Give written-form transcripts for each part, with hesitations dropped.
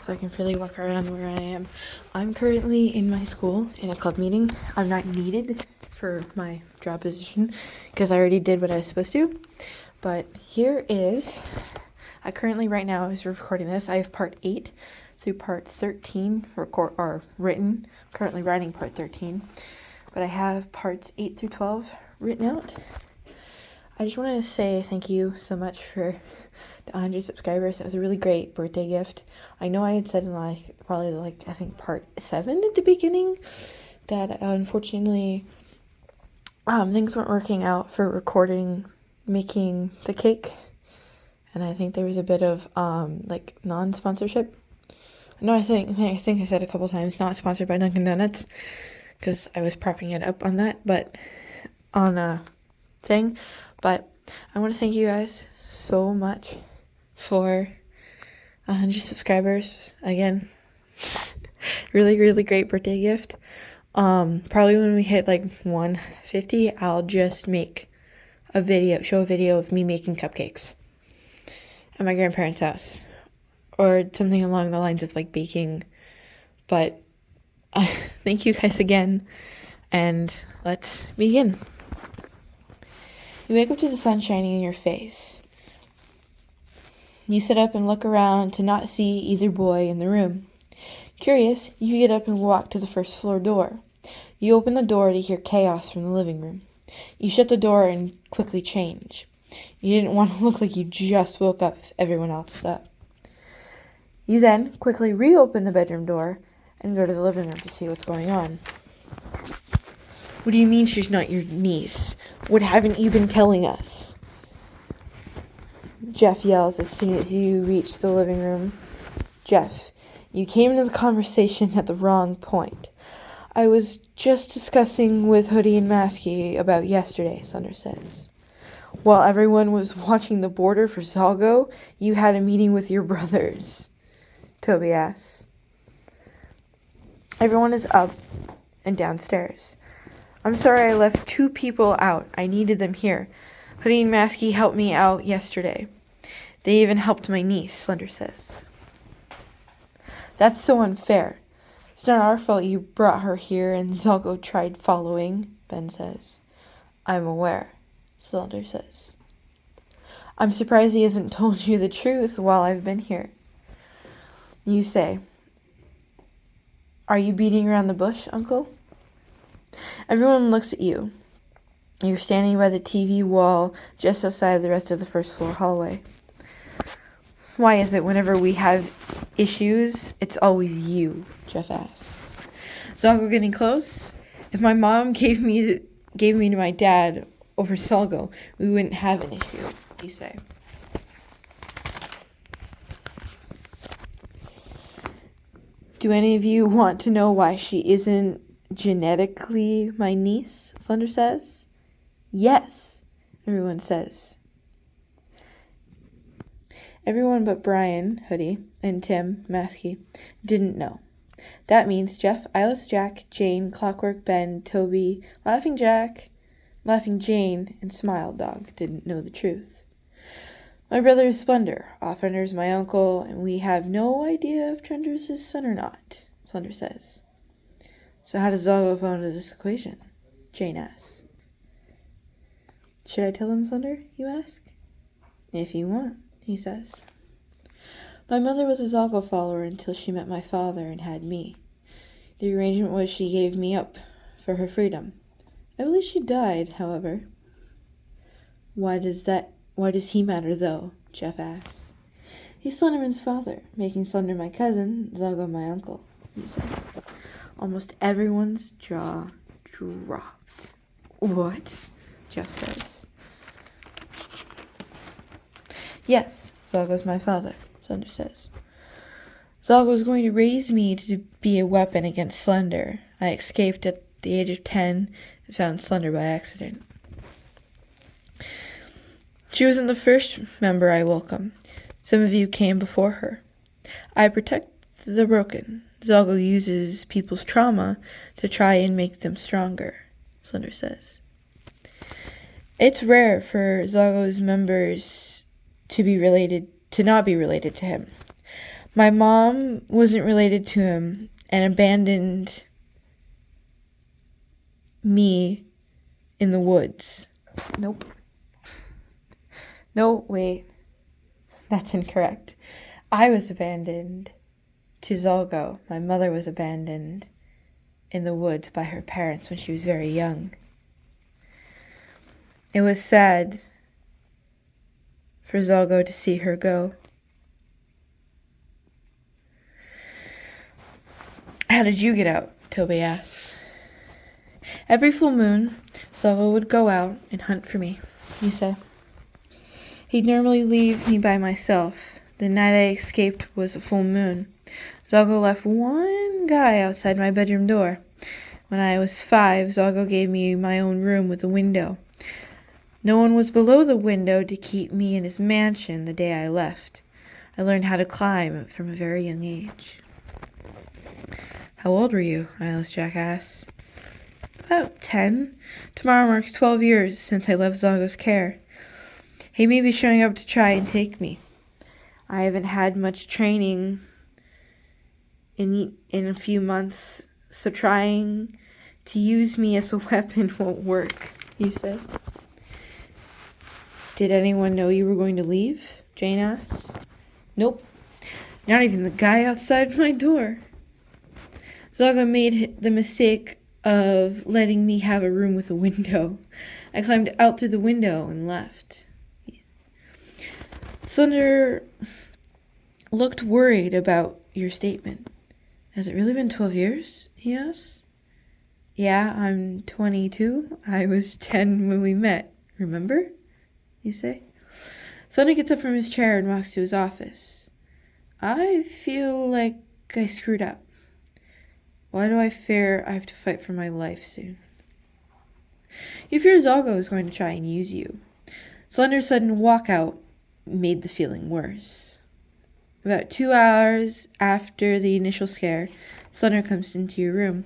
so I can freely walk around where I am. I'm currently in my school in a club meeting. I'm not needed for my job position because I already did what I was supposed to. But here is, right now I was recording this. I have part 8 through part 13 written. Currently writing part 13. But I have parts 8 through 12 written out. I just want to say thank you so much for the 100 subscribers. That was a really great birthday gift. I know I had said in I think part 7 at the beginning that unfortunately things weren't working out for making the cake, and I think there was a bit of non-sponsorship. No, I think I said a couple times not sponsored by Dunkin' Donuts because I was propping it up on that, but on a thing. But I want to thank you guys so much for 100 subscribers. Again, really, really great birthday gift. Probably when we hit 150, I'll just show a video of me making cupcakes at my grandparents' house, or something along the lines of baking. But thank you guys again, and let's begin. You wake up to the sun shining in your face. You sit up and look around to not see either boy in the room. Curious, you get up and walk to the first floor door. You open the door to hear chaos from the living room. You shut the door and quickly change. You didn't want to look like you just woke up if everyone else is up. You then quickly reopen the bedroom door and go to the living room to see what's going on. What do you mean she's not your niece? What haven't you been telling us? Jeff yells as soon as you reach the living room. Jeff, you came into the conversation at the wrong point. I was just discussing with Hoodie and Masky about yesterday, Sunder says. While everyone was watching the border for Zalgo, you had a meeting with your brothers, Toby asks. Everyone is up and downstairs. I'm sorry I left 2 people out. I needed them here. Hoodie and Masky helped me out yesterday. They even helped my niece, Slender says. That's so unfair. It's not our fault you brought her here and Zalgo tried following, Ben says. I'm aware, Slender says. I'm surprised he hasn't told you the truth while I've been here. You say, are you beating around the bush, Uncle? Everyone looks at you. You're standing by the TV wall just outside the rest of the first floor hallway. Why is it whenever we have issues, it's always you? Jeff asks. Zalgo getting close? If my mom gave me to my dad over Zalgo, we wouldn't have an issue, you say. Do any of you want to know why she isn't genetically my niece? Slender says. Yes, everyone says. Everyone but Brian, Hoodie, and Tim, Masky, didn't know. That means Jeff, Eyeless Jack, Jane, Clockwork Ben, Toby, Laughing Jane, and Smile Dog didn't know the truth. My brother is Splendor, Offender's my uncle, and we have no idea if Trender's his son or not, Slender says. So how does Zalgo fall into this equation? Jane asks. Should I tell him, Slender? You ask. If you want, he says. My mother was a Zalgo follower until she met my father and had me. The arrangement was she gave me up for her freedom. I believe she died, however. Why does he matter, though? Jeff asks. He's Slenderman's father, making Slender my cousin, Zalgo my uncle, he said. Almost everyone's jaw dropped. What? Jeff says. Yes, Zalgo's my father, Slender says. Zalgo was going to raise me to be a weapon against Slender. I escaped at the age of 10 and found Slender by accident. She wasn't the first member I welcomed. Some of you came before her. I protect the broken. Zalgo uses people's trauma to try and make them stronger, Slender says. It's rare for Zalgo's members to not be related to him. My mom wasn't related to him and abandoned me in the woods. Nope. No, wait. That's incorrect. I was abandoned to Zolgo. My mother was abandoned in the woods by her parents when she was very young. It was sad for Zolgo to see her go. How did you get out? Toby asks. Every full moon, Zolgo would go out and hunt for me, you say. He'd normally leave me by myself. The night I escaped was a full moon. Zolgo left one guy outside my bedroom door. When I was 5, Zolgo gave me my own room with a window. No one was below the window to keep me in his mansion the day I left. I learned how to climb from a very young age. How old were you? Eyeless Jack asked. About 10. Tomorrow marks 12 years since I left Zolgo's care. He may be showing up to try and take me. I haven't had much training in a few months, so trying to use me as a weapon won't work, you said. Did anyone know you were going to leave? Jane asked. Nope. Not even the guy outside my door. Zolgo made the mistake of letting me have a room with a window. I climbed out through the window and left. Slender looked worried about your statement. Has it really been 12 years? He asked. Yeah, I'm 22. I was 10 when we met. Remember? You say. Slender gets up from his chair and walks to his office. I feel like I screwed up. Why do I fear I have to fight for my life soon? You fear Zolgo is going to try and use you. Slender's sudden walkout made the feeling worse. About 2 hours after the initial scare, Slender comes into your room.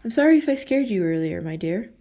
I'm sorry if I scared you earlier, my dear.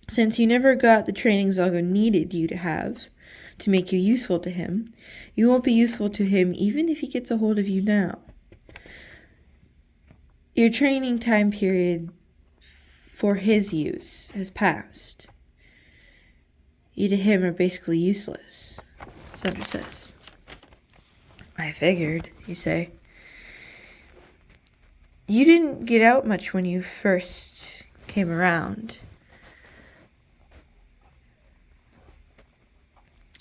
Since you never got the training Zolgo needed you to have to make you useful to him, you won't be useful to him even if he gets a hold of you now. Your training time period for his use has passed. You to him are basically useless, Slender says. I figured, you say. You didn't get out much when you first came around.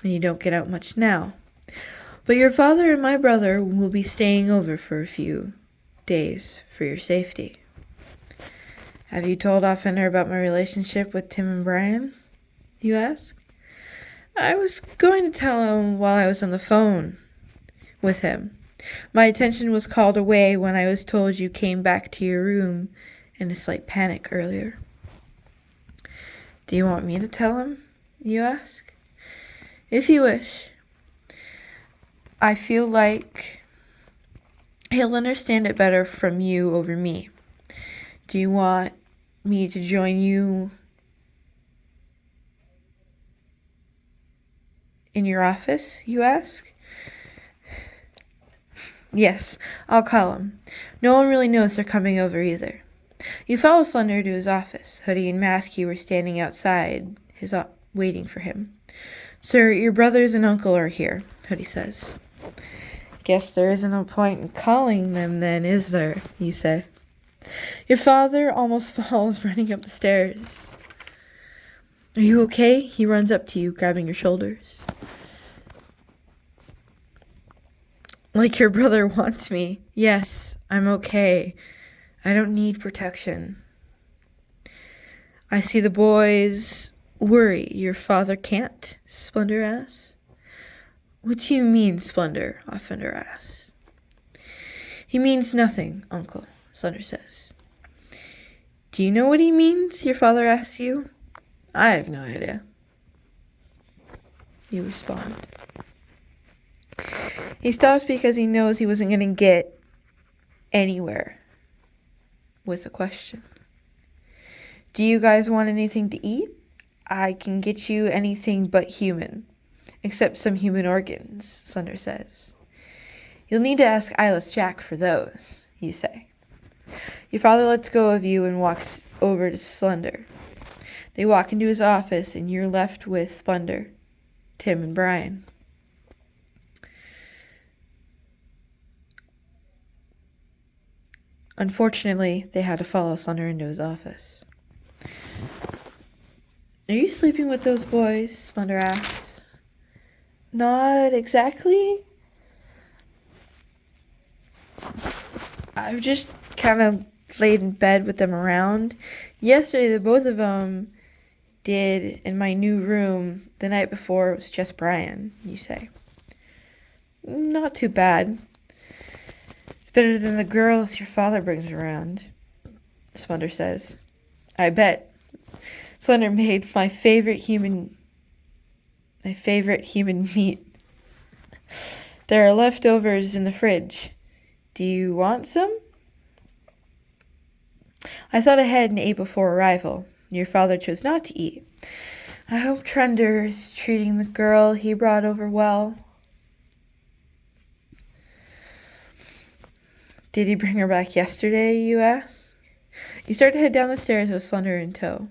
And you don't get out much now. But your father and my brother will be staying over for a few days for your safety. Have you told Offender about my relationship with Tim and Brian? You ask. I was going to tell him while I was on the phone with him. My attention was called away when I was told you came back to your room in a slight panic earlier. Do you want me to tell him? You ask. If you wish. I feel like he'll understand it better from you over me. Do you want me to join you in your office, you ask? Yes, I'll call him. No one really knows they're coming over either. You follow Slender to his office. Hoodie and Masky were standing outside waiting for him. Sir, your brothers and uncle are here, Hoodie says. Guess there isn't no point in calling them then, is there? You say. Your father almost falls running up the stairs. Are you okay? He runs up to you, grabbing your shoulders. Like your brother wants me. Yes, I'm okay. I don't need protection. I see the boys worry. Your father can't? Splendor asks. What do you mean, Splendor? Offender asks. He means nothing, Uncle, Slender says. Do you know what he means? Your father asks you. I have no idea. You respond. He stops because he knows he wasn't going to get anywhere with a question. Do you guys want anything to eat? I can get you anything but human, except some human organs, Slender says. You'll need to ask Eyeless Jack for those, you say. Your father lets go of you and walks over to Slender. They walk into his office, and you're left with Splendor, Tim, and Brian. Unfortunately, they had to follow Slender into his office. Are you sleeping with those boys? Splendor asks. Not exactly. I've just kind of laid in bed with them around. Yesterday, the both of them did in my new room. The night before, it was just Brian, you say. Not too bad. It's better than the girls your father brings around, Splendor says. I bet. Slender made my favorite human meat. There are leftovers in the fridge. Do you want some? I thought ahead and ate before arrival. Your father chose not to eat. I hope Trender is treating the girl he brought over well. Did he bring her back yesterday, you ask? You start to head down the stairs with Splendor in tow.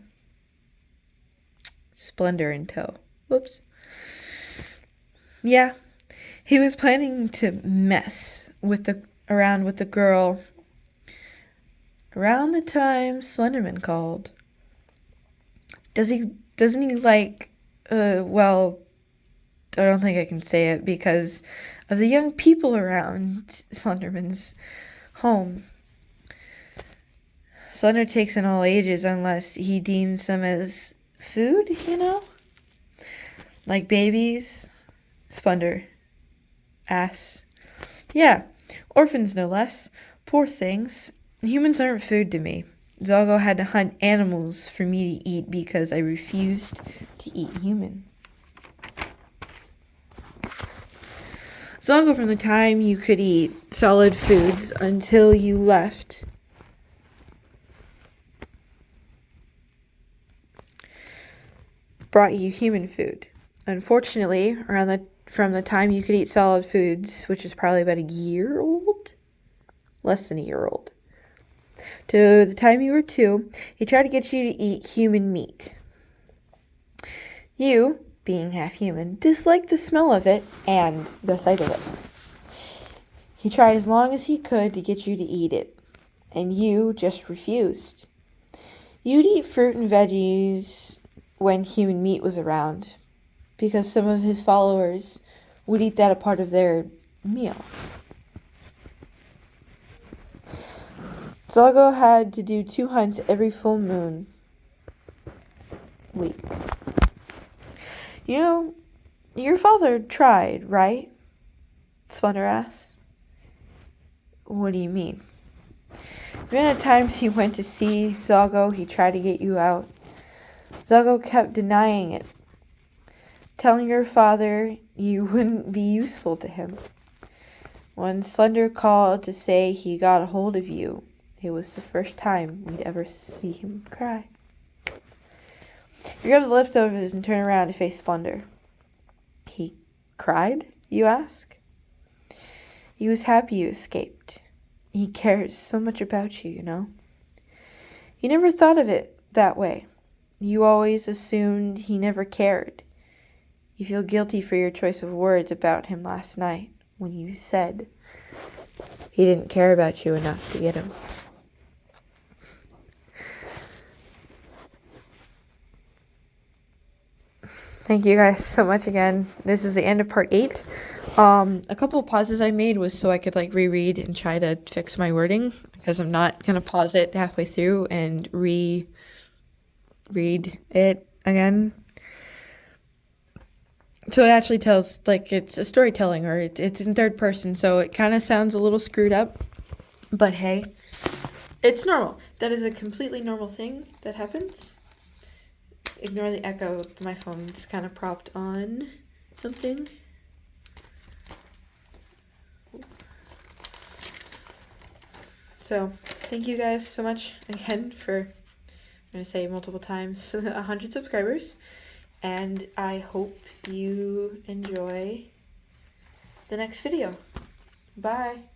Whoops. Yeah, he was planning to mess around with the girl around the time Slenderman called. Doesn't he like, well, I don't think I can say it because of the young people around Slenderman's home. Slender takes in all ages unless he deems them as food, Like babies, Splendor asks. Yeah, orphans no less. Poor things. Humans aren't food to me. Zoggo had to hunt animals for me to eat because I refused to eat human. Zoggo, from the time you could eat solid foods until you left, brought you human food. Unfortunately, from the time you could eat solid foods, which is probably about a year old, less than a year old, to the time you were 2, he tried to get you to eat human meat. You, being half human, disliked the smell of it and the sight of it. He tried as long as he could to get you to eat it, and you just refused. You'd eat fruit and veggies when human meat was around, because some of his followers would eat that a part of their meal. Zoggo had to do 2 hunts every full moon week. Your father tried, right? Splendor asked. What do you mean? The amount of times he went to see Zoggo, he tried to get you out. Zoggo kept denying it, telling your father you wouldn't be useful to him. When Slender called to say he got a hold of you, it was the first time we'd ever see him cry. You grab the leftovers and turn around to face Splendor. He cried, you ask? He was happy you escaped. He cares so much about you, You never thought of it that way. You always assumed he never cared. You feel guilty for your choice of words about him last night when you said he didn't care about you enough to get him. Thank you guys so much again. This is the end of part 8. A couple of pauses I made was so I could reread and try to fix my wording, because I'm not going to pause it halfway through and reread it again. So it actually tells, it's a storytelling, or it's in third person, so it kind of sounds a little screwed up. But hey, it's normal. That is a completely normal thing that happens. Ignore the echo. My phone's kind of propped on something. So, thank you guys so much again for, I'm going to say multiple times, 100 subscribers. And I hope you enjoy the next video. Bye.